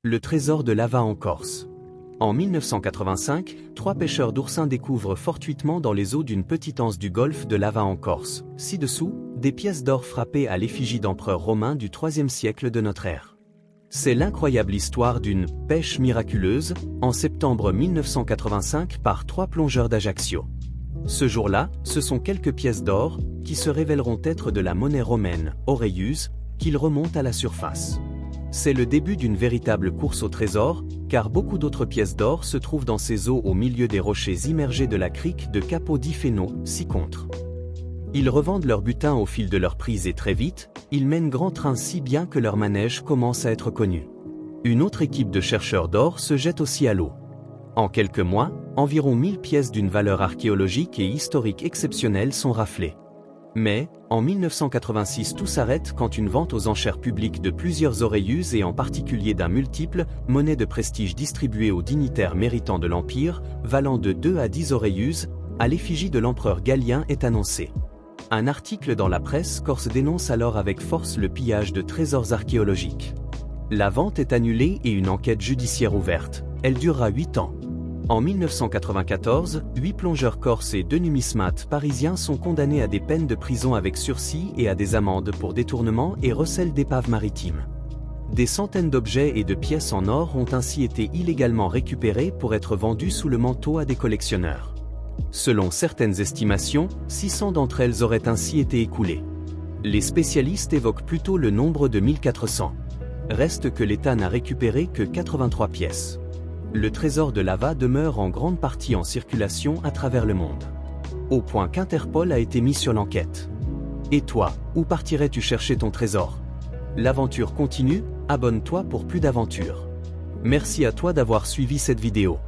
Le trésor de Lava en Corse. En 1985, 3 pêcheurs d'oursins découvrent fortuitement dans les eaux d'une petite anse du golfe de Lava en Corse, ci-dessous, des pièces d'or frappées à l'effigie d'empereurs romains du IIIe siècle de notre ère. C'est l'incroyable histoire d'une « pêche miraculeuse » en septembre 1985 par 3 plongeurs d'Ajaccio. Ce jour-là, ce sont quelques pièces d'or, qui se révéleront être de la monnaie romaine, aureius, qu'ils remontent à la surface. C'est le début d'une véritable course au trésor, car beaucoup d'autres pièces d'or se trouvent dans ces eaux au milieu des rochers immergés de la crique de Capo di Feno, ci-contre. Ils revendent leur butin au fil de leur prise et très vite, ils mènent grand train si bien que leur manège commence à être connu. Une autre équipe de chercheurs d'or se jette aussi à l'eau. En quelques mois, environ 1000 pièces d'une valeur archéologique et historique exceptionnelle sont raflées. Mais, en 1986 tout s'arrête quand une vente aux enchères publiques de plusieurs aureius et en particulier d'un multiple, monnaie de prestige distribuée aux dignitaires méritants de l'Empire, valant de 2 à 10 aureius, à l'effigie de l'empereur Galien est annoncé. Un article dans la presse corse dénonce alors avec force le pillage de trésors archéologiques. La vente est annulée et une enquête judiciaire ouverte. Elle durera 8 ans. En 1994, 8 plongeurs corses et 2 numismates parisiens sont condamnés à des peines de prison avec sursis et à des amendes pour détournement et recel d'épaves maritimes. Des centaines d'objets et de pièces en or ont ainsi été illégalement récupérés pour être vendus sous le manteau à des collectionneurs. Selon certaines estimations, 600 d'entre elles auraient ainsi été écoulées. Les spécialistes évoquent plutôt le nombre de 1400. Reste que l'État n'a récupéré que 83 pièces. Le trésor de Lava demeure en grande partie en circulation à travers le monde. Au point qu'Interpol a été mis sur l'enquête. Et toi, où partirais-tu chercher ton trésor? L'aventure continue, abonne-toi pour plus d'aventures. Merci à toi d'avoir suivi cette vidéo.